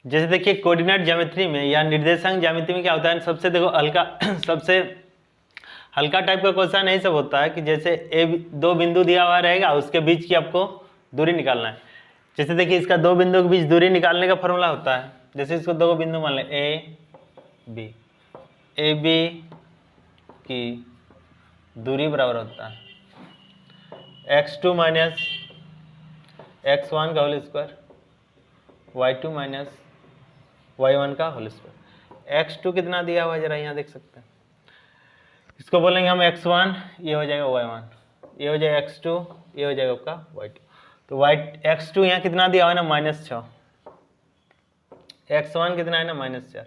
जैसे देखिए coordinate geometry में या निर्देशांक ज्यामिति में क्या होता है, सबसे देखो हल्का सबसे हल्का टाइप का क्वेश्चन यही सब होता है कि जैसे दो बिंदु दिया हुआ रहेगा, उसके बीच की आपको दूरी निकालना है। जैसे देखिए इसका दो बिंदु के बीच दूरी निकालने का फॉर्मूला होता है, जैसे इसको दो बिंदु मान लें ए बी की दूरी बराबर होता है x2 माइनस x1 का whole square y2 minus y1 का होल स्क्वायर। x2 कितना दिया हुआ है जरा यहाँ देख सकते हैं, इसको बोलेंगे हम x1, ये हो जाएगा y1, ये हो जाएगा x2, ये हो जाएगा आपका y2। तो x2 यहाँ कितना दिया हुआ है ना -6, x1 कितना है ना -4,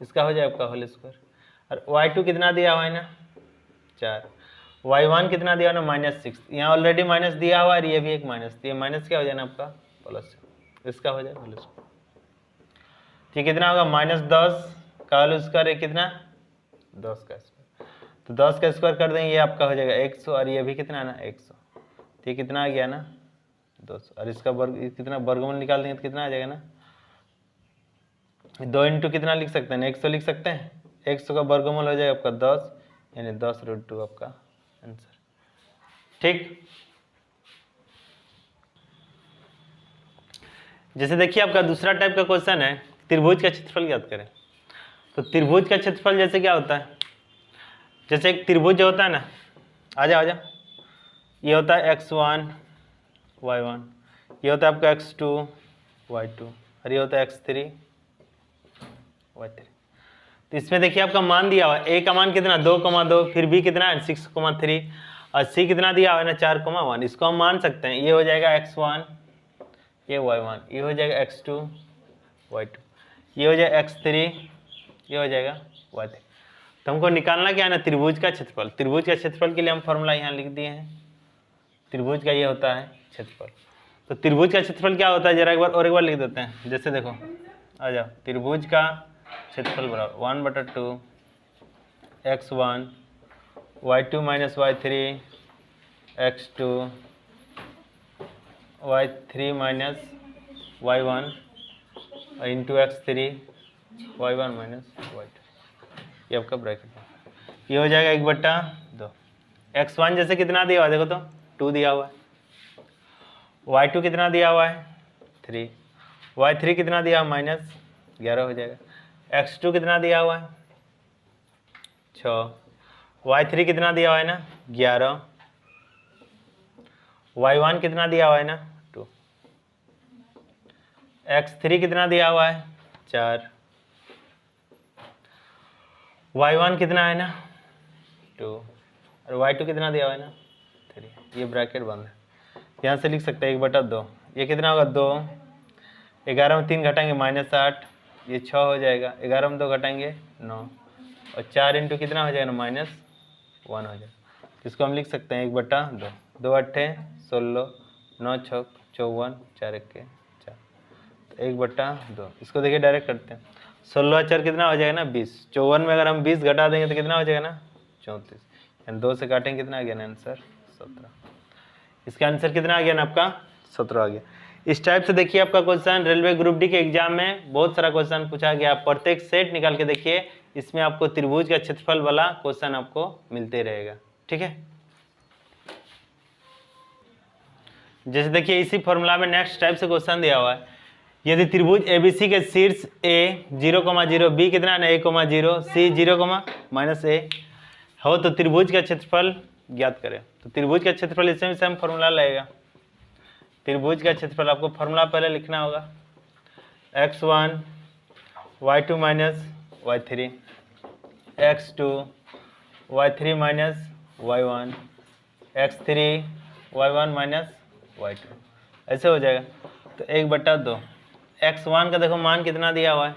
इसका हो जाएगा आपका होल स्क्वायर। और y2 कितना दिया हुआ है ना 4, y1 कितना दिया हुआ ना -6, यहाँ ऑलरेडी माइनस दिया हुआ है और ये भी एक माइनस, तो ये माइनस क्या हो जाएगा आपका प्लस, इसका हो जाएगा होल स्क्वायर। ठीक, कितना होगा -10 का होल स्क्वायर, कितना 10 का स्क्वायर, तो 10 का स्क्वायर कर देंगे, ये आपका हो जाएगा 100 और ये भी कितना है ना 100, तो ये कितना आ गया ना 200, और इसका वर्ग कितना वर्गमूल निकाल देंगे तो कितना आ जाएगा ना 2 इंटू कितना लिख सकते हैं 100 लिख सकते हैं, 100 का वर्गमूल हो जाएगा आपका 10, यानी 10√2 आपका आंसर। ठीक, जैसे देखिए आपका दूसरा टाइप का क्वेश्चन है त्रिभुज का क्षेत्रफल ज्ञात करें। तो त्रिभुज का क्षेत्रफल जैसे क्या होता है, जैसे एक त्रिभुज जो होता है ना, आजा ये होता है x1 y1, ये होता है आपका x2 y2 और ये होता है x3 y3। तो इसमें देखिए आपका मान दिया हुआ है, a का मान कितना 2,2, फिर b कितना है 6,3 और c कितना दिया हुआ है ना 4,1। इसको हम मान सकते हैं, ये हो जाएगा x1, ये y1, ये हो जाएगा x2 y2, ये हो जाएगा x3, ये हो जाएगा y3। तो हमको निकालना क्या है ना त्रिभुज का क्षेत्रफल। त्रिभुज का क्षेत्रफल के लिए हम फॉर्मूला यहाँ लिख दिए हैं, त्रिभुज का ये होता है क्षेत्रफल। तो त्रिभुज का क्षेत्रफल क्या होता है जरा एक बार लिख देते हैं। जैसे देखो आ जाओ, त्रिभुज का क्षेत्रफल बराबर 1/2 x1 y2 minus y3 x2 y3 minus y1 into x3 y1 minus y2, ये आपका ब्रैकेट है, ये हो जाएगा 1/2। x1 जैसे कितना दिया हुआ है देखो तो 2 दिया हुआ है, y2 कितना दिया हुआ है 3, y3 कितना दिया हुआ -11 हो जाएगा, x2 कितना दिया हुआ है 6, y3 कितना दिया हुआ है ना 11, y1 कितना दिया हुआ है ना 2, x3 कितना दिया हुआ है 4, y1 कितना है ना 2 और y2 कितना दिया हुआ है ना 3। ये ब्रैकेट बंद है, यहाँ से लिख सकते हैं 1/2, ये कितना होगा 2, 11 में 3 घटाएंगे -8, ये 6 हो जाएगा, 11 में 2 घटाएंगे 9 और 4 इंटू कितना हो जाएगा ना -1 हो जाएगा। इसको हम लिख सकते हैं 1/2, 2 8 16, 9 6 54, 4 1 4, तो 1/2। इसको देखिए डायरेक्ट करते हैं, 16 4 कितना हो जाएगा ना 20, 54 में अगर हम 20 घटा देंगे तो कितना हो जाएगा ना 34, यानी 2 से काटेंगे कितना आ गया ना आंसर 17। इसका आंसर कितना आ गया ना आपका 17 आ गया। इस टाइप से देखिए आपका क्वेश्चन रेलवे ग्रुप डी के एग्जाम में बहुत सारा क्वेश्चन पूछा गया, प्रत्येक सेट निकाल के देखिए, इसमें आपको त्रिभुज का क्षेत्रफल वाला क्वेश्चन आपको मिलते रहेगा। ठीक है, जैसे देखिए इसी फॉर्मूला में नेक्स्ट टाइप से क्वेश्चन दिया हुआ है, यदि त्रिभुज एबीसी के शीर्ष ए 0,0 बी कितना है 1,0 सी 0,-a हो तो त्रिभुज का क्षेत्रफल ज्ञात करें। तो त्रिभुज का क्षेत्रफल इसमें से हम फॉर्मूला लगेगा, त्रिभुज का क्षेत्रफल आपको फॉर्मूला पहले लिखना होगा, x1 y2 minus y3 x2 y3 minus y1 x3 y1 minus y2, ऐसे हो जाएगा। तो 1/2, x1 का देखो मान कितना दिया हुआ है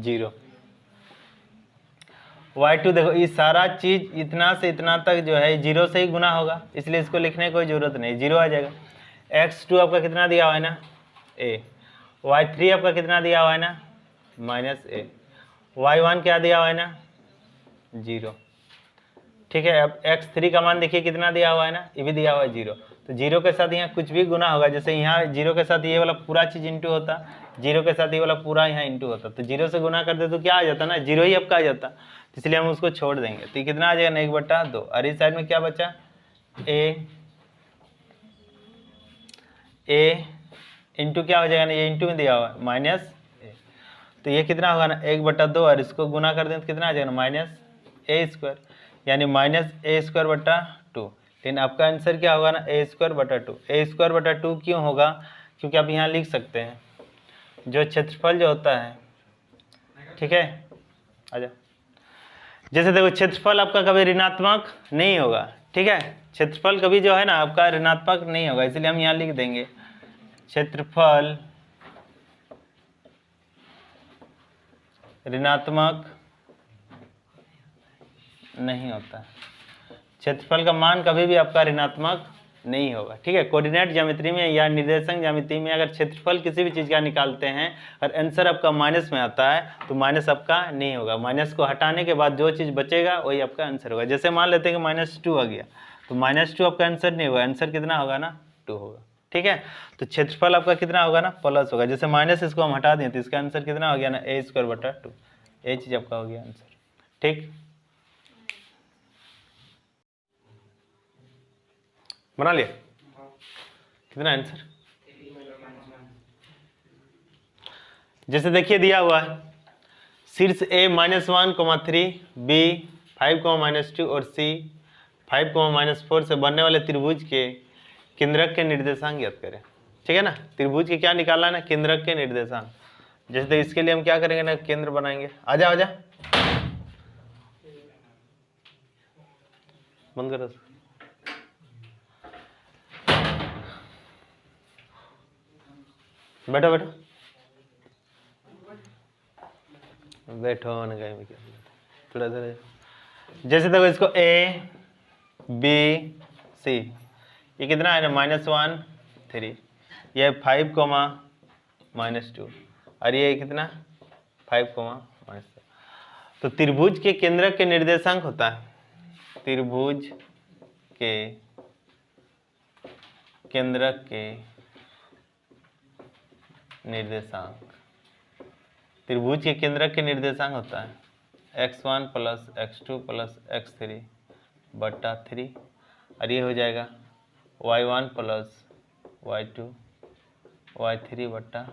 0, y2 देखो ये सारा चीज इतना से इतना तक जो है 0 से ही गुना होगा, इसलिए इसको लिखने की कोई जरूरत नहीं, 0 आ जाएगा। x2 आपका कितना दिया हुआ है ना a, y3 आपका कितना दिया हुआ है ना -a, y1 क्या दिया हुआ है ना 0। ठीक है। अब x3 का मान देखिए कितना दिया हुआ है ना, ये भी दिया हुआ है 0, तो 0 के साथ यहाँ कुछ भी गुना होगा, जैसे यहाँ 0 के साथ ये वाला पूरा चीज इंटू होता, 0 के साथ ये वाला पूरा यहाँ इंटू होता, तो 0 से गुना करते तो क्या आ जाता ना, 0 ही आपका आ जाता, तो इसलिए हम उसको छोड़ देंगे। तो ये कितना आ जाएगा, 1/2। और इस साइड में क्या बचा, a इंटू क्या हो जाएगा ना, ये इंटू में दिया हुआ है माइनस a, तो ये कितना होगा ना 1/2, और इसको गुना कर दें तो कितना आ जाएगा ना -a², यानी -a²/2। लेकिन आपका आंसर क्या होगा ना a²/2। a²/2 क्यों होगा, क्योंकि आप यहाँ लिख सकते हैं जो क्षेत्रफल जो होता है, ठीक है, आजा, जैसे देखो क्षेत्रफल आपका कभी ऋणात्मक नहीं होगा, ठीक है, क्षेत्रफल कभी जो है ना आपका ऋणात्मक नहीं होगा, इसलिए हम यहाँ लिख देंगे क्षेत्रफल ऋणात्मक नहीं होता है, क्षेत्रफल का मान कभी भी आपका ऋणात्मक नहीं होगा, ठीक है। कोऑर्डिनेट ज्यामिति में या निर्देशांक ज्यामिति में अगर क्षेत्रफल किसी भी चीज़ का निकालते हैं और आंसर आपका माइनस में आता है तो माइनस आपका नहीं होगा, माइनस को हटाने के बाद जो चीज़ बचेगा वही आपका आंसर होगा। जैसे मान लेते हैं कि -2 आ गया, तो -2 आपका आंसर नहीं होगा, आंसर कितना होगा ना 2 होगा, ठीक है। तो क्षेत्रफल आपका कितना होगा ना प्लस होगा, जैसे माइनस इसको हम हटा दें तो इसका आंसर कितना हो गया ना a²/2, ये चीज़ आपका हो गया आंसर, ठीक। बना लिया, कितना आंसर, जैसे देखिए दिया हुआ है शीर्ष a -1,3, b 5,-2 और c 5,-4 से बनने वाले त्रिभुज के केंद्रक के निर्देशांक ज्ञात करें, ठीक है ना। त्रिभुज के क्या निकालना है ना, केंद्रक के निर्देशांक। जैसे तो इसके लिए हम क्या करेंगे ना, केंद्र बनाएंगे। आजा आजा, बंद करो, बैठो बैठो बैठो ना, कहीं थोड़ा सा। जैसे देखो इसको a b c, ये कितना है ना -1 3, ये 5,-2 और ये कितना 5,-4। तो त्रिभुज के केंद्रक के निर्देशांक होता है, त्रिभुज के केंद्रक के निर्देशांक, त्रिभुज के केंद्रक के निर्देशांक होता है x1 + x2 + x3 बटा 3, और ये हो जाएगा y1 + y2 y3 बटा,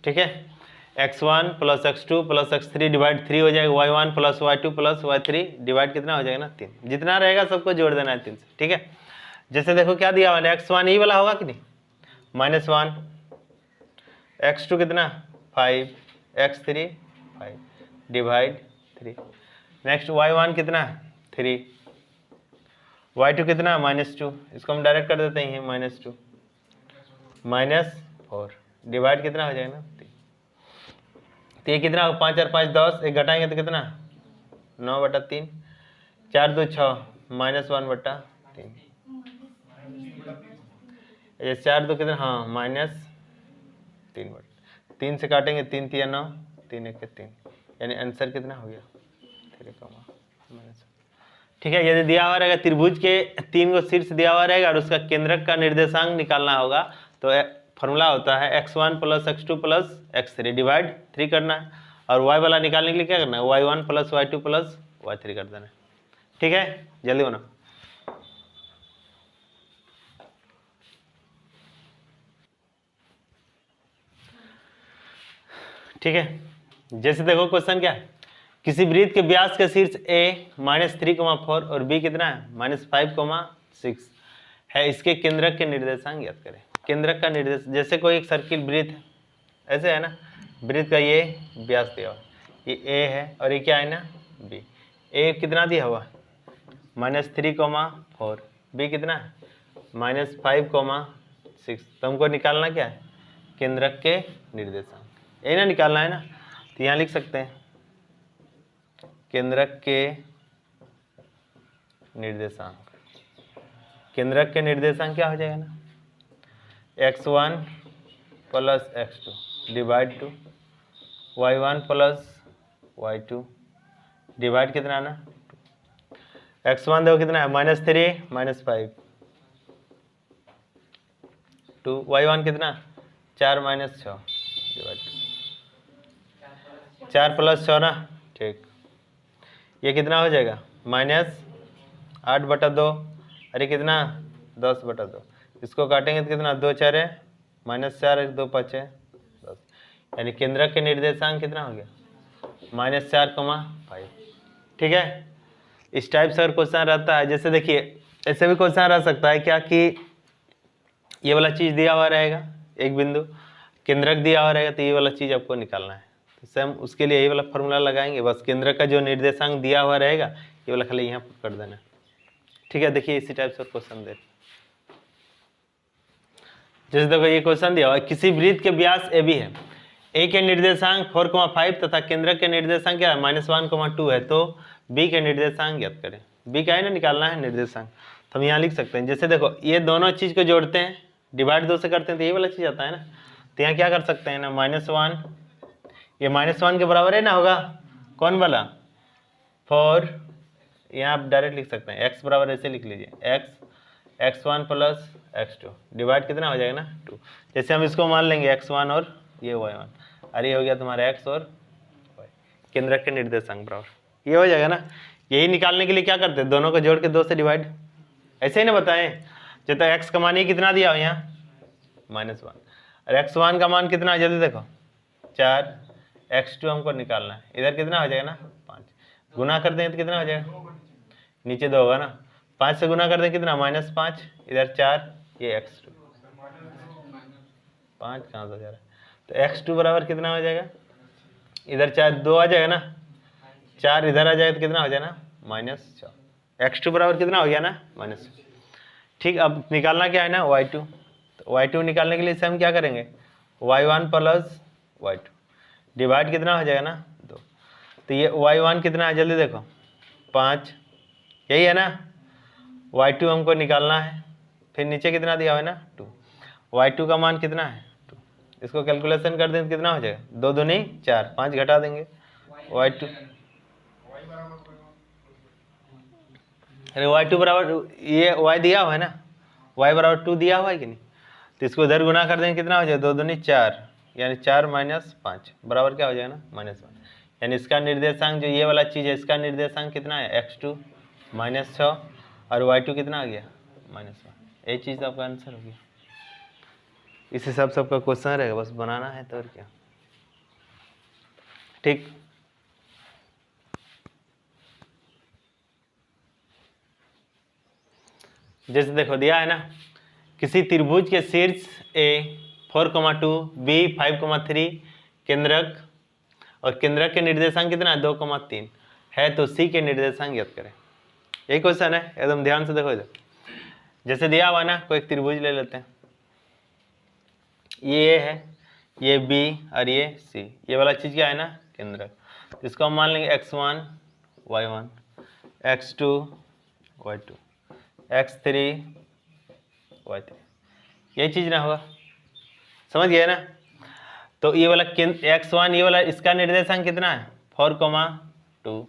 ठीक है। x1 + x2 + x3 डिवाइड 3 हो जाएगा y1 + y2 + y3 डिवाइड कितना हो जाएगा ना 3, जितना रहेगा सबको जोड़ देना है 3 से, ठीक है। जैसे देखो क्या दिया हुआ है, x1 ये वाला होगा कि नहीं, -1, x2 कितना 5, x3 5 डिवाइड 3, नेक्स्ट y1 कितना 3, y2 कितना -2, इसको हम डायरेक्ट कर देते हैं -2 -4 डिवाइड कितना हो जाएगा ना 3, तो ये कितना 5 और 5 10, एक घटाएंगे तो कितना 9/3, 4 2 6 -1/3, ये 4 2 कितना, हाँ -3/3, 3 से काटेंगे 3 3 9, 3 1 3, यानी आंसर कितना हो गया 3, ठीक है। यदि दिया हुआ रहेगा त्रिभुज के 3 को शीर्ष दिया हुआ रहेगा और उसका केंद्रक का निर्देशांक निकालना होगा, तो फॉर्मूला होता है x1 + x2 + x3 डिवाइड 3 करना है, और y वाला निकालने के लिए क्या करना है, y1 + y2 + y3 कर देना है, ठीक है। जल्दी बना, ठीक है। जैसे देखो क्वेश्चन क्या है, किसी वृत्त के व्यास के शीर्ष a -3,4 और b कितना है -5,6 है, इसके केंद्रक के निर्देशांक ज्ञात करें। केंद्रक का निर्देश, जैसे कोई एक सर्किल वृत्त है, ऐसे है ना, वृत्त का ये व्यास दिया हुआ, ये a है और ये क्या है ना b, a कितना दिया हुआ -3,4, b कितना है -5,6, तो हमको निकालना क्या है, केंद्रक के निर्देशांक, यही ना निकालना है ना, तो यहाँ लिख सकते हैं केंद्रक के निर्देशांक। केंद्रक के निर्देशांक क्या हो जाएगा ना, x1 + x2 divide 2 y1 + y2 divide कितना ना x1 देखो कितना है -3 -5 2 y1 कितना 4 -6 डिवाइड 4 + 6 ना ठीक। ये कितना हो जाएगा -8/2 अरे कितना 10/2। इसको काटेंगे तो कितना 2 4 -4 2 5 10 यानी केंद्रक के निर्देशांक कितना हो गया -4,5। ठीक है। इस टाइप से अगर क्वेश्चन रहता है जैसे देखिए ऐसे भी क्वेश्चन रह सकता है क्या कि ये वाला चीज़ दिया हुआ रहेगा एक बिंदु केंद्रक दिया हुआ रहेगा तो ये वाला चीज़ आपको निकालना है तो सेम उसके लिए ये वाला फॉर्मूला लगाएंगे बस केंद्रक का जो निर्देशांक दिया हुआ रहेगा ये वाला खाली यहाँ पर कर देना। ठीक है। देखिए इसी टाइप से क्वेश्चन दे जैसे देखो ये क्वेश्चन दिया हुआ किसी वृत्त के व्यास ए बी है ए के निर्देशांक 4,5 तथा केंद्रक के निर्देशांक क्या है -1,2 है तो बी के निर्देशांक ज्ञात करें। बी का है ना निकालना है निर्देशांक तो हम यहाँ लिख सकते हैं जैसे देखो ये दोनों चीज़ को जोड़ते हैं डिवाइड 2 से करते हैं तो ये वाला चीज़ आता है ना तो यहाँ क्या कर सकते हैं ना -1 ये -1 के बराबर है ना होगा कौन वाला 4 यहाँ आप डायरेक्ट लिख सकते हैं x बराबर ऐसे लिख लीजिए x1 + x2 डिवाइड कितना हो जाएगा ना 2। जैसे हम इसको मान लेंगे x1 और ये y1 अरे ये हो गया तुम्हारा x और y केंद्रक के निर्देशांक बराबर ये हो जाएगा ना। यही निकालने के लिए क्या करते हैं दोनों को जोड़ के 2 से डिवाइड ऐसे ही ना बताएं जो तो x का मान ये कितना दिया हो यहाँ -1 और x1 का मान कितना है जल्दी देखो 4 x2 हमको निकालना है इधर कितना हो जाएगा ना 5 गुना कर देंगे तो कितना हो जाएगा नीचे 2 होगा ना 5 से गुना कर देंगे कितना -5 इधर 4 ये x2 5 कहाँ से जा रहा है तो x2 बराबर कितना हो जाएगा इधर 4 2 आ जाएगा ना 4 इधर आ जाएगा तो कितना हो जाएगा ना -6 x2 बराबर कितना हो गया ना -6। ठीक अब निकालना क्या है ना y2 तो y2 निकालने के लिए इसे हम क्या करेंगे y1 + y2 डिवाइड कितना हो जाएगा ना 2 तो ये y1 कितना है जल्दी देखो 5 यही है ना y2 हमको निकालना है फिर नीचे कितना दिया हुआ है ना 2 y2 का मान कितना है 2 इसको कैलकुलेशन कर दें तो कितना हो जाएगा 2 दूनी 4 5 घटा देंगे y2 अरे y2 बराबर ये y दिया हुआ है ना y बराबर 2 दिया हुआ है कि नहीं तो इसको इधर गुना कर देंगे कितना हो जाएगा 2 दूनी 4 यानी 4 - 5 बराबर क्या हो जाएगा ना -1 यानी इसका निर्देशांक जो ये वाला चीज़ है इसका निर्देशांक कितना है x2 -6 और y2 कितना आ गया -1 ये चीज़ आपका आंसर हो गया। इस हिसाब से आपका क्वेश्चन रहेगा बस बनाना है तो और क्या। ठीक जैसे देखो दिया है ना किसी त्रिभुज के शीर्ष A 4,2 B 5,3 केंद्रक और केंद्रक के निर्देशांक कितना है 2,3 है तो C के निर्देशांक ज्ञात करें। यही क्वेश्चन है एकदम ध्यान से देखो इधर जैसे दिया हुआ ना कोई एक त्रिभुज ले लेते हैं ये A है ये B और ये C ये वाला चीज़ क्या है ना केंद्रक इसको हम मान लेंगे x1 y1 x2 y2 x3 y3 यही चीज़ ना होगा समझ गया ना। तो ये वाला x1 ये वाला इसका निर्देशांक कितना है 4,2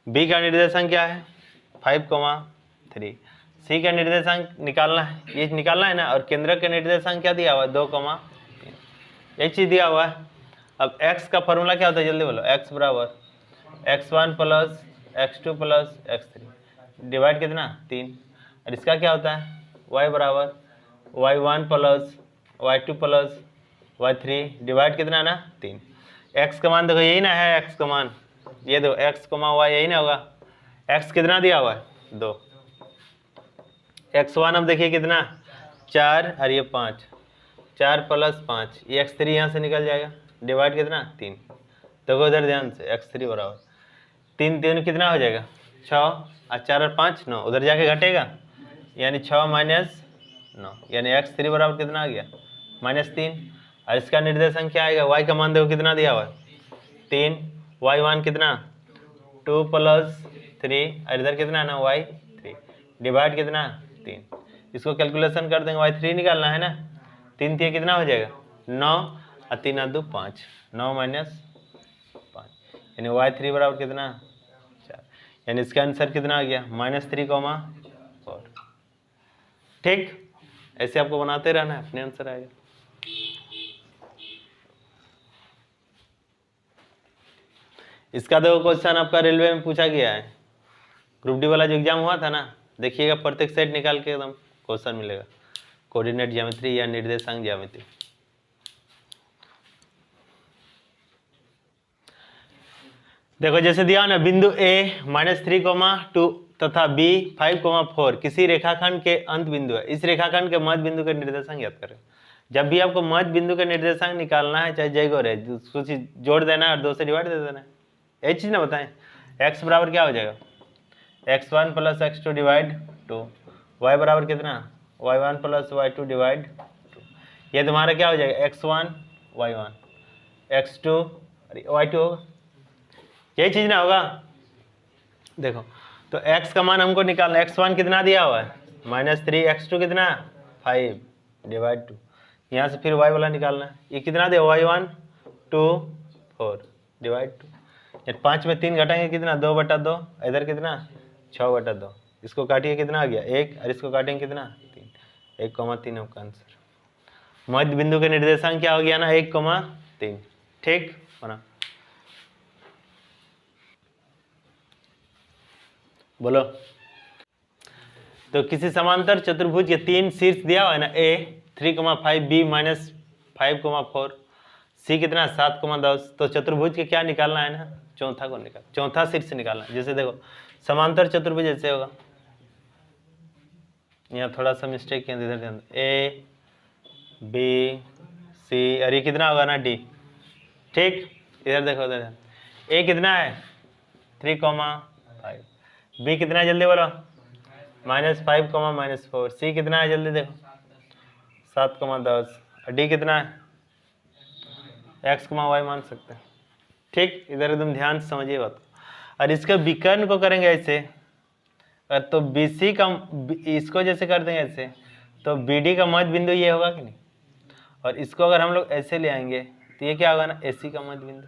B का निर्देशांक क्या है 5,3 C का निर्देशांक निकालना है ये निकालना है ना और केंद्रक का निर्देशांक क्या दिया हुआ है 2,3 यही चीज़ दिया हुआ है। अब x का फॉर्मूला क्या होता है जल्दी बोलो x बराबर x1 + x2 + x3 डिवाइड कितना 3 और इसका क्या होता है y बराबर y1 + y2 + y3 डिवाइड कितना ना 3 x का मान देखो यही ना है x का मान ये दो x, y यही ना होगा x कितना दिया हुआ है 2 x1 अब देखिए कितना 4 और ये 5 4 + 5 ये x3 यहाँ से निकल जाएगा डिवाइड कितना 3 देखो इधर ध्यान से x3 बराबर 3 3 कितना हो जाएगा 6 और 4 और 5 9 उधर जाके घटेगा यानी 6 - 9 यानी x3 बराबर कितना आ गया -3 और इसका निर्देशांक क्या आएगा y का मान देखो कितना दिया हुआ है 3 y1 कितना 2 + 3 और इधर कितना है ना y3 डिवाइड कितना 3 इसको कैलकुलेशन कर देंगे y3 निकालना है ना 3 कितना हो जाएगा 9 और 3 और 2 5 9 - 5 यानी y3 बराबर कितना 4, यानी इसका आंसर कितना आ गया -3,4। ठीक, ऐसे आपको बनाते रहना है, अपने आंसर आएगा। इसका देखो क्वेश्चन आपका रेलवे में पूछा गया है, ग्रुप डी वाला जो एग्जाम हुआ था ना, देखिएगा प्रत्येक सेट निकाल के एकदम क्वेश्चन मिलेगा, कोऑर्डिनेट ज्योमेट्री या निर्देशांक ज्यामिति। देखो जैसे दिया ना, बिंदु A -3,2 तथा B 5,4 किसी रेखाखंड के अंत बिंदु है, इस रेखाखंड के मध्य बिंदु के निर्देशांक याद करें। जब भी आपको मध्य बिंदु का निर्देशांक निकालना है, चाहे जय गौर है, कुछ जोड़ देना है और 2 से डिवाइड दे देना है, यही चीज ना बताएं। x बराबर क्या हो जाएगा x1 + x2 डिवाइड 2, y बराबर कितना y1 + y2 डिवाइड 2, ये तुम्हारा क्या हो जाएगा x1 y1 x2 y2 होगा, यही चीज ना होगा। देखो तो x का मान हमको निकालना, x1 कितना दिया हुआ है -3, x2 कितना 5 डिवाइड 2, यहाँ से फिर y वाला निकालना है, ये कितना दिया y1 2 4 डिवाइड 2, 5 में 3 घटाएंगे कितना 2/2, इधर कितना 6/2, इसको काटिए कितना आ गया 1, और इसको काटेंगे कितना 3, 1,3 आपका आंसर। मध्य बिंदु के निर्देशांक क्या हो गया ना 1,3। ठीक बना, बोलो। तो किसी समांतर चतुर्भुज के 3 शीर्ष दिया हुआ है ना, A 3,5, B -5,4, C कितना 7,10, तो चतुर्भुज के क्या निकालना है ना, चौथा को निकाल, चौथा शीर्ष निकालना है। जैसे देखो समांतर चतुर्भुज ऐसे होगा, यहाँ थोड़ा सा मिस्टेक किया, इधर ध्यान, A B C और ये कितना होगा ना D। ठीक, इधर देखो, इधर A कितना है 3,5, B कितना है जल्दी बोलो -5, -4, C कितना है जल्दी देखो 7,10, और D कितना है x, y मान सकते हैं। ठीक, इधर एकदम ध्यान से समझिए बात को। और इसके विकर्ण को करेंगे ऐसे, तो BC का, इसको जैसे कर देंगे ऐसे, तो BD का मध्य बिंदु ये होगा कि नहीं, और इसको अगर हम लोग ऐसे ले आएंगे तो ये क्या होगा ना AC का मध्य बिंदु,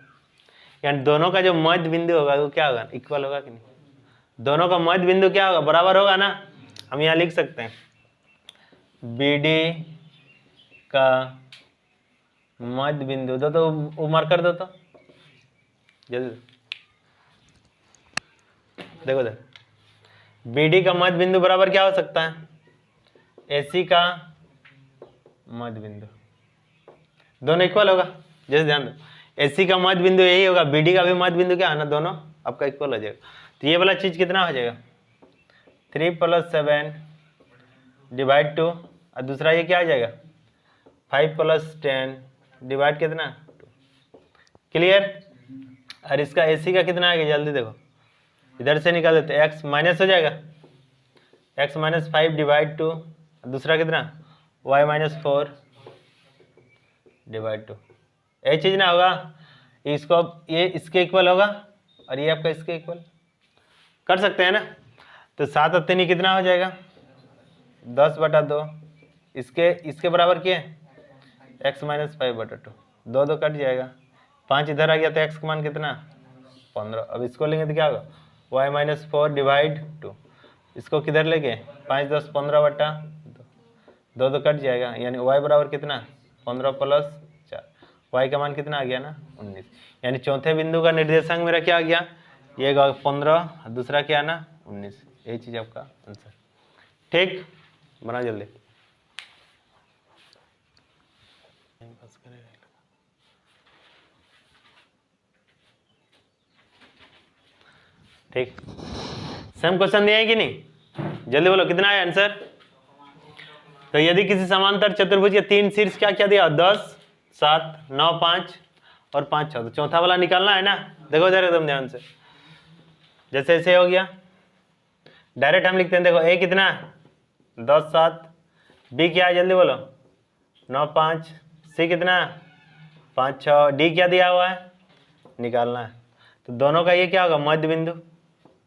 यानी दोनों का जो मध्य बिंदु होगा वो क्या होगा इक्वल होगा कि नहीं, दोनों का मध्य बिंदु क्या होगा बराबर होगा ना। हम यहाँ लिख सकते हैं BD का मध्य बिंदु, दो तो वो मार्कर दो तो जल्दी देखो, BD का मध्य बिंदु बराबर क्या हो सकता है AC का मध्य बिंदु, दोनों इक्वल होगा। जैसे ध्यान दो AC का मध्य बिंदु यही होगा, BD का भी मध्य बिंदु क्या है ना, दोनों आपका इक्वल हो जाएगा। तो ये वाला चीज कितना हो जाएगा 3 + 7 डिवाइड 2, और दूसरा ये क्या आ जाएगा 5 + 10 डिवाइड कितना 2। क्लियर। और इसका AC का कितना आ गया जल्दी देखो, इधर से निकाल देते, x माइनस हो जाएगा, x -5 डिवाइड 2, दूसरा कितना y -4 डिवाइड 2। यही चीज ना होगा, इसको ये इसके इक्वल होगा और ये आपका इसके इक्वल कर सकते हैं ना। तो 7 और 3 कितना हो जाएगा 10/2, इसके बराबर किए x -5/2, 2 कट जाएगा, 5 इधर आ गया तो x का मान कितना 15। अब इसको लेंगे तो क्या होगा y -4 डिवाइड 2, इसको किधर लेंगे 5 10 15/2, 2 कट जाएगा, यानी y बराबर कितना 15 + 4, y का मान कितना आ गया ना 19। यानी चौथे बिंदु का निर्देशांक मेरा क्या आ गया, ये 15, दूसरा क्या ना 19। यही चीज आपका आंसर। ठीक, बना जल्दी। ठीक, सेम क्वेश्चन दिया है कि नहीं, जल्दी बोलो कितना है आंसर। तो यदि किसी समांतर चतुर्भुज के 3 शीर्ष क्या क्या दिया 10 7 9 5 और 5 6, तो चौथा वाला निकालना है ना। देखो जरा एकदम ध्यान से, जैसे ऐसे हो गया डायरेक्ट हम लिखते हैं, देखो A कितना 10 7, B क्या है जल्दी बोलो 9 5, C कितना 5 6, D क्या दिया हुआ है निकालना है। तो दोनों का ये क्या होगा मध्य बिंदु,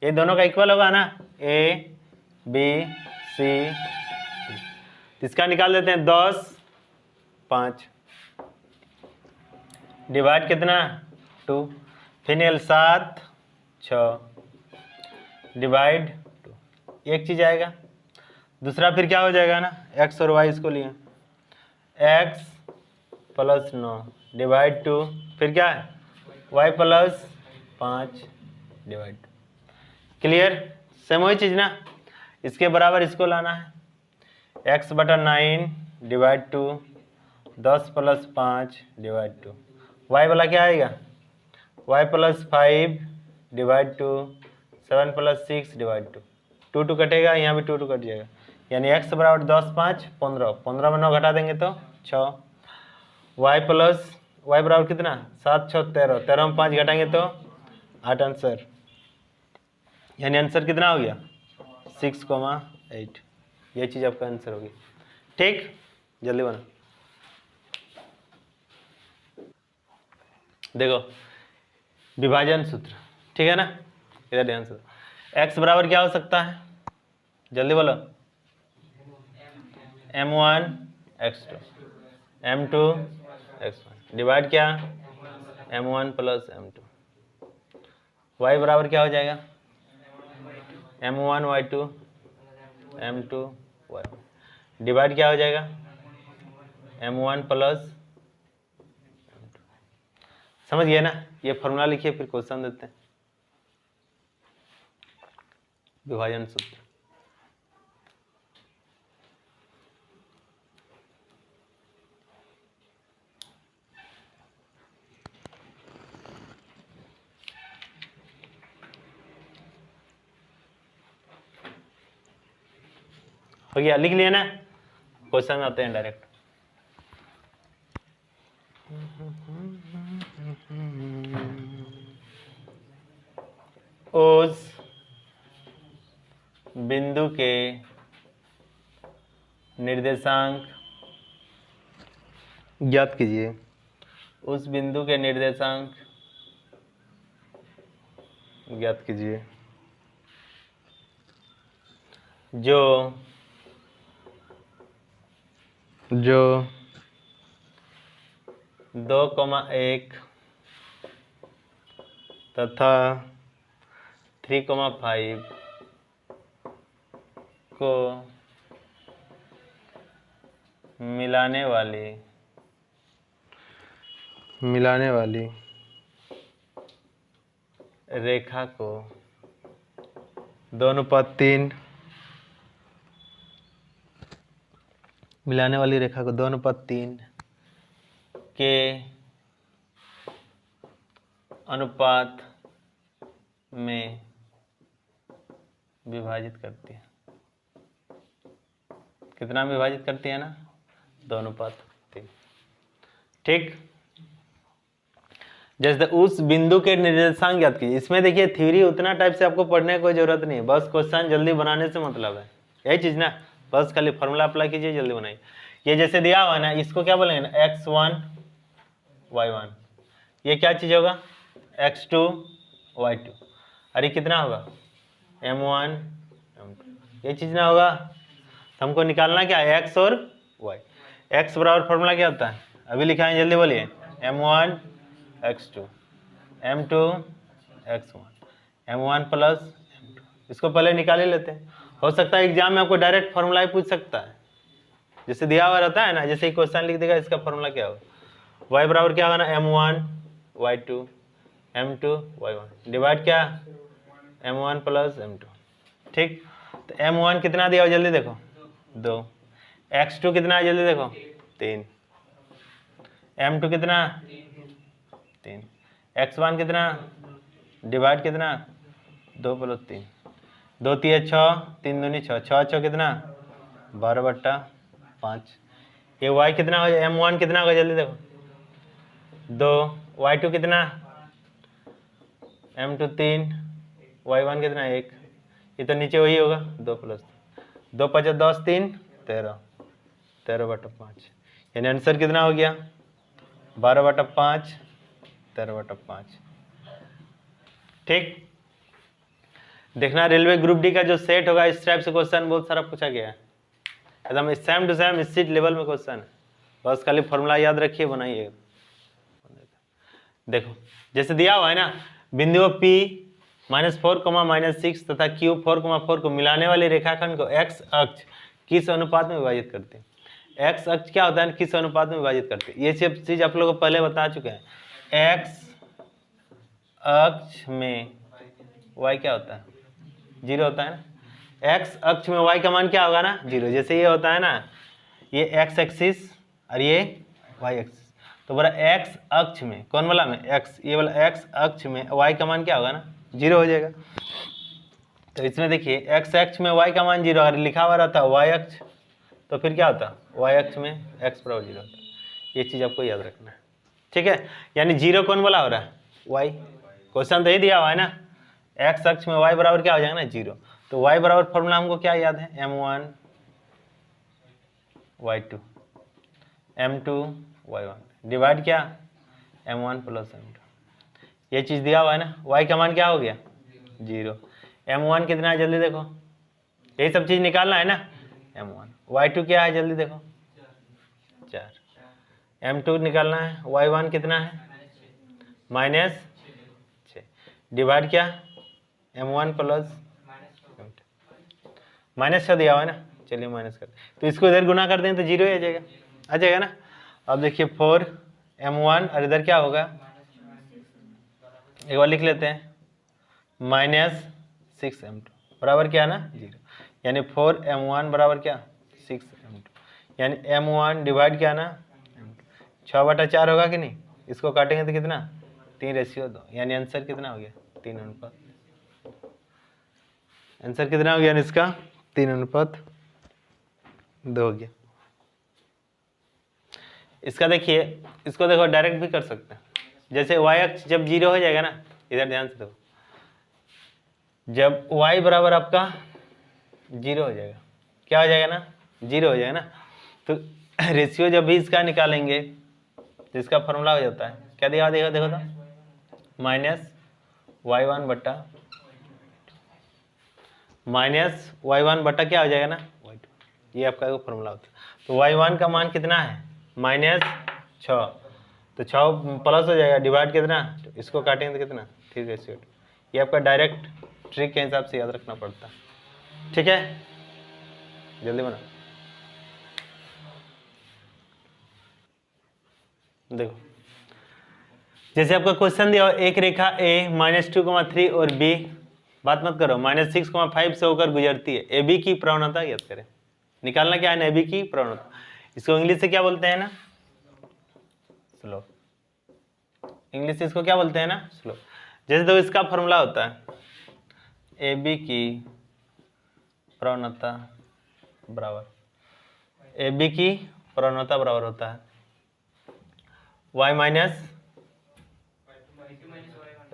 ये दोनों का इक्वल होगा ना A B C, इसका निकाल देते हैं 10 5 डिवाइड कितना 2, फिर निकल 7 6 डिवाइड 2, एक चीज आएगा। दूसरा फिर क्या हो जाएगा ना, x और y इसको लिए x प्लस 9 डिवाइड 2, फिर क्या है y plus 5 divide 2। Clear, same वही चीज ना, इसके बराबर इसको लाना है, x बटा 9 डिवाइड 2 10 प्लस 5 डिवाइड 2, y वाला क्या आएगा y plus 5 divide 2 7 plus 6 divide 2, 2 2 कटेगा, यहाँ भी 2 2 कट जाएगा, यानी x बराबर 10 5 15, 15 में 9 घटा देंगे तो 6, y बराबर कितना 7 6 13, 13 में 5 घटाएंगे तो 8 आंसर, यानी आंसर कितना हो गया 6,8। ये चीज़ आपका आंसर होगी। ठीक, जल्दी बना। देखो विभाजन सूत्र, ठीक है ना, इधर ध्यान से, x बराबर क्या हो सकता है, जल्दी बोलो, m1 x2 m2 x1 divide क्या m1 प्लस m2, y बराबर क्या हो जाएगा m1 y2 m2 y1 divide क्या हो जाएगा m1 प्लस m2। समझ गए ना, ये फॉर्मूला लिखिए फिर क्वेश्चन देते हैं। विभाजन सूत्र, हो गया, लिख लिया ना, क्वेश्चन आते हैं डायरेक्ट। उस बिंदु के निर्देशांक ज्ञात कीजिए, उस बिंदु के निर्देशांक ज्ञात कीजिए जो 2,1 तथा 3,5 को मिलाने वाली रेखा को 2:3 मिलाने वाली रेखा को 2:3 के अनुपात में विभाजित करती है। कितना विभाजित करती है ना, 2:3। ठीक, जैसे उस बिंदु के निर्देशांक ज्ञात कीजिए, इसमें देखिए थ्योरी उतना टाइप से आपको पढ़ने की कोई जरूरत नहीं है, बस क्वेश्चन जल्दी बनाने से मतलब है, यही चीज ना, बस खाली फॉर्मूला अप्लाई कीजिए, जल्दी बनाइए। ये जैसे दिया हुआ है ना, इसको क्या बोलेंगे ना, x1 y1, ये क्या चीज होगा x2 y2, अरे कितना होगा m1 m2, ये चीज ना होगा, तो हमको निकालना क्या है x और y। x बराबर फॉर्मूला क्या होता है, अभी लिखा है, जल्दी बोलिए, m1 x2 m2 x1 m1 plus m2, इसको पहले निकाल ही लेते हैं। हो सकता है एग्जाम में आपको डायरेक्ट फॉर्मूला ही पूछ सकता है, जैसे दिया हुआ रहता है ना, जैसे क्वेश्चन लिख देगा इसका फॉर्मूला क्या होगा, y बराबर क्या होगा ना m1 y2 m2 y1 divide क्या m1 प्लस m2। ठीक, तो m1 कितना दिया हो जल्दी देखो 2, x2 कितना है जल्दी देखो 3, m2 कितना 3, x1 कितना डिवाइड कितना 2 प्लस 3, 2 3 6 3 दूनी 6, 6 6 कितना 12/5। ये y कितना हो जाए, m1 कितना होगा जल्दी देखो 2, y2 कितना m2 3, y1 कितना 1, ये तो नीचे वही होगा 2 प्लस 2 5 10 3 13, 13/5, यानी आंसर कितना हो गया 12/5 13/5। ठीक, देखना रेलवे ग्रुप डी का जो सेट होगा इस टाइप से क्वेश्चन बहुत सारा पूछा गया है, एकदम सेम टू सेम इसी लेवल में क्वेश्चन है, बस खाली फॉर्मूला याद रखिए बनाइए। देखो जैसे दिया हुआ है ना, बिंदुओं P -4, तथा Q 4, 4 को मिलाने वाले रेखाखंड को x अक्ष किस अनुपात में विभाजित करते हैं। x अक्ष क्या होता है, किस अनुपात में विभाजित करते हैं, ये सब चीज आप लोगों को पहले बता चुके हैं। x अक्ष में y क्या होता है, 0 होता है ना। x अक्ष में y का मान क्या होगा ना, 0। जैसे ये होता है ना, ये x एक्सिस और ये y एक्सिस, तो बोला x अक्ष में, कौन वाला में, x, ये वाला x अक्ष में y का मान क्या होगा ना, 0 हो जाएगा। तो इसमें देखिए x अक्ष में y का मान 0, अगर लिखा हुआ रहता y अक्ष तो फिर क्या होता, y अक्ष में x बराबर 0 होता। ये चीज़ आपको याद रखना है, ठीक है। यानी 0 कौन वाला हो रहा है, y। क्वेश्चन तो ये दिया हुआ है ना, x अक्ष में y बराबर क्या हो जाएगा ना, 0। तो y बराबर फॉर्मूला हमको क्या याद है, m1 y2 m2 y1 divide क्या, m1 प्लस m2। ये चीज़ दिया हुआ है ना, y का मान क्या हो गया, 0। m1 कितना है जल्दी देखो, यही सब चीज़ निकालना है ना। m1 y2 क्या है जल्दी देखो, 4। m2 निकालना है, y1 कितना है, -6 डिवाइड क्या, m1 प्लस -6 दिया हुआ है ना, चलिए माइनस कर, तो इसको इधर गुना कर दें तो 0 ही आ जाएगा ना। अब देखिए 4m1 और इधर क्या होगा, एक बार लिख लेते हैं, -6m2 बराबर क्या है ना, 0। यानी 4m1 बराबर क्या, 6m2। यानी m1 डिवाइड क्या ना, 6/4 होगा कि नहीं, इसको काटेंगे तो कितना, 3:2। यानी आंसर कितना हो गया, 3:2। आंसर कितना हो गया इसका, 3:2 हो गया। इसका देखिए, इसको देखो डायरेक्ट भी कर सकते हैं। जैसे y अक्ष जब 0 हो जाएगा ना, इधर ध्यान से देखो, जब y बराबर आपका 0 हो जाएगा, क्या हो जाएगा ना, 0 हो जाएगा ना, तो रेशियो जब भी इसका निकालेंगे तो इसका फॉर्मूला हो जाता है, क्या दिया देखो देखो तो, -y1 बटा क्या हो जाएगा ना, y2। ये आपका फॉर्मूला होता है। तो y1 का मान कितना है, -6, तो 6 प्लस हो जाएगा, डिवाइड कितना, तो इसको काटेंगे तो कितना, 3:2। ये आपका डायरेक्ट ट्रिक के हिसाब से याद रखना पड़ता है, ठीक है। जल्दी बना, देखो जैसे आपका क्वेश्चन दिया हो, एक रेखा A -2,3 और B, बात मत करो, -6,5 से होकर गुजरती है, AB की प्रवणता याद करें। निकालना क्या है ना, AB की प्रवणता, इसको इंग्लिश से क्या बोलते हैं ना, स्लोप। इंग्लिश से इसको क्या बोलते हैं ना, स्लोप। जैसे तो इसका फॉर्मूला होता है, AB की प्रवणता बराबर, AB की प्रवणता बराबर होता है y माइनस,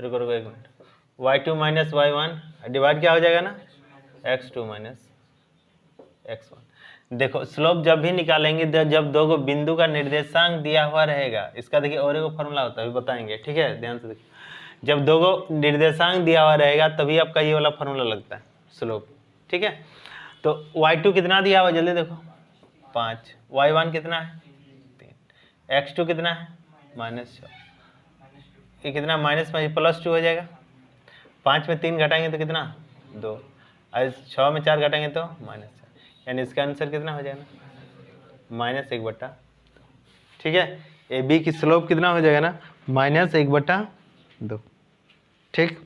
रुको रुको एक minute, y2 minus y1 divide क्या हो जाएगा ना, x2 माइनस x1। देखो स्लोप जब भी निकालेंगे जब दो को बिंदु का निर्देशांक दिया हुआ रहेगा, इसका देखिए और एक फॉर्मूला होता है, अभी बताएंगे, ठीक है, ध्यान से देखिए। जब दो को निर्देशांक दिया हुआ रहेगा तभी आपका ये वाला फॉर्मूला लगता है, स्लोप, ठीक है। तो y2 कितना दिया हुआ जल्दी देखो, 5, y1 कितना है, 3, x2 कितना है, -6, ये कितना, -+2 हो जाएगा। 5 में 3 घटाएंगे तो कितना, 2, और 6 में 4 घटाएंगे तो -4, यानी इसका आंसर कितना हो जाएगा, -1/2, ठीक है। ए बी की स्लोप कितना हो जाएगा ना, -1/2, ठीक।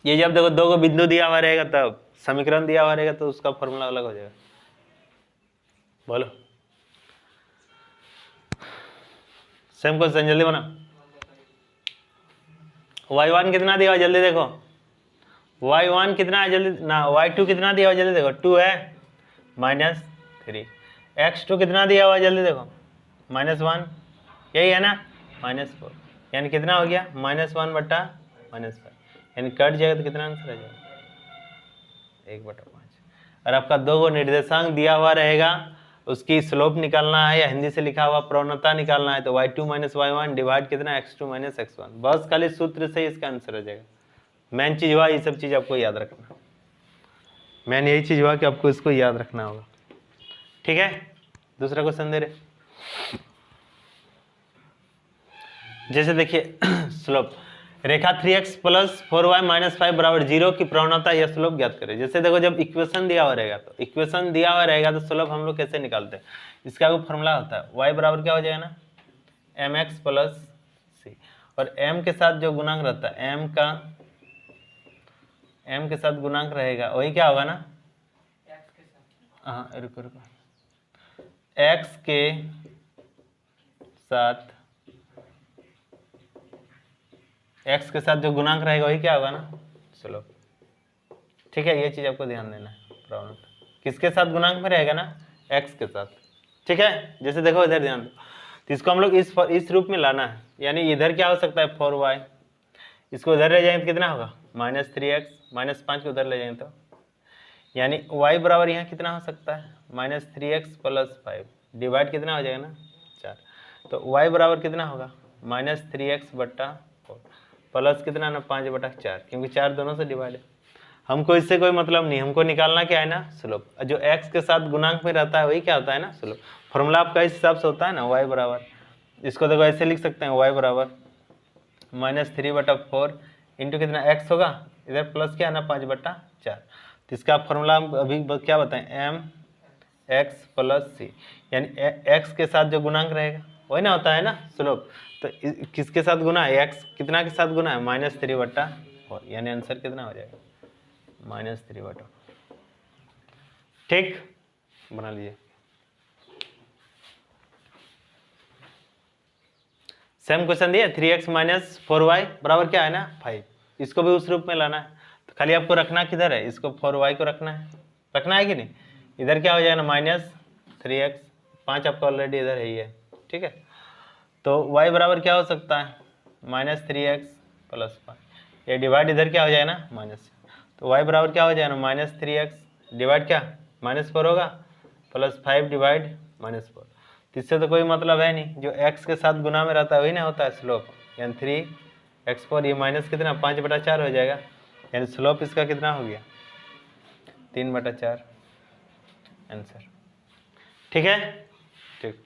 ये जब देखो दो को बिंदु दिया हुआ रहेगा, तब समीकरण दिया हुआ रहेगा तो उसका फॉर्मूला अलग हो जाएगा। बोलो सेम क्वेश्चन, जल्दी बना। y1 कितना दिया हुआ जल्दी देखो, y1 कितना है जल्दी ना, y2 कितना दिया हुआ जल्दी देखो, 2 है, -3, x2 कितना दिया हुआ जल्दी देखो, -1, यही है ना, -4, यानी कितना हो गया, -1/-5, यानी कट जाएगा तो कितना आंसर आ जाएगा, 1/5। और आपका दो को निर्देशांक दिया हुआ रहेगा, उसकी स्लोप निकालना है या हिंदी से लिखा हुआ प्रवणता निकालना है, तो y2 माइनस y1 डिवाइड कितना, x2 माइनस x1, बस खाली सूत्र से इसका आंसर हो जाएगा। मेन चीज हुआ, ये सब चीज आपको याद रखना, मेन यही चीज हुआ कि आपको इसको याद रखना होगा, ठीक है। दूसरा क्वेश्चन दे रहे, जैसे देखिए स्लोप, रेखा 3x प्लस 4y माइनस 5 बराबर 0 की प्रवणता या स्लोप ज्ञात करें। जैसे देखो जब इक्वेशन दिया हुआ रहेगा तो स्लोप हम लोग कैसे निकालते हैं, इसका कोई फॉर्मूला होता है, y बराबर क्या हो जाएगा ना mx प्लस सी, और m के साथ जो गुणांक रहता है m के साथ गुणांक रहेगा वही क्या होगा ना, हाँ रुको x के साथ जो गुणांक रहेगा वही क्या होगा ना स्लोप। ठीक है, ये चीज आपको ध्यान देना है, प्रॉब्लम किसके साथ गुणांक में रहेगा ना, x के साथ। ठीक है, जैसे देखो इधर ध्यान दो, तो इसको हम लोग इस रूप में लाना है, यानी इधर क्या हो सकता है 4y, इसको उधर ले जाएंगे तो कितना होगा -3x, -5 को उधर ले जाएंगे तो यानी y बराबर यहाँ कितना हो सकता है -3x प्लस 5 डिवाइड कितना हो जाएगा ना 4, तो y बराबर कितना होगा -3x बट्टा 4 प्लस कितना ना 5 बटा 4, क्योंकि 4 दोनों से डिवाइड है। हमको इससे कोई मतलब नहीं, हमको निकालना क्या है ना स्लोप, जो x के साथ गुणांक में रहता है वही क्या होता है ना स्लोप। फॉर्मूला आपका इस हिसाब से होता है ना y बराबर, इसको देखो ऐसे लिख सकते हैं y बराबर -3/4 इंटू कितना x होगा, इधर प्लस क्या है ना 5/4, तो इसका फॉर्मूला हम अभी क्या बताएं mx प्लस सी, यानी x के साथ जो गुणांक रहेगा वही ना होता है ना स्लोप। तो किसके साथ गुना है, x कितना के साथ गुना है -3/4, यानी आंसर कितना हो जाएगा -3/4। ठीक, बना लीजिए। सेम क्वेश्चन दिया 3x माइनस 4y बराबर क्या है ना 5, इसको भी उस रूप में लाना है, तो खाली आपको रखना किधर है, इसको 4y को रखना है कि नहीं, इधर क्या हो जाएगा ना -3x, 5 आपका ऑलरेडी इधर है ही है। ठीक है, तो y बराबर क्या हो सकता है -3x प्लस 5, ये डिवाइड इधर क्या हो जाएगा ना माइनस, तो y बराबर क्या हो जाएगा ना -3x डिवाइड क्या -4 होगा प्लस 5 डिवाइड -4, तो इससे तो कोई मतलब है नहीं, जो x के साथ गुना में रहता है वही ना होता है स्लोप, यानी 3x4 ये माइनस कितना 5/4 हो जाएगा, यानी स्लोप इसका कितना हो गया 3/4 आंसर। ठीक है, ठीक।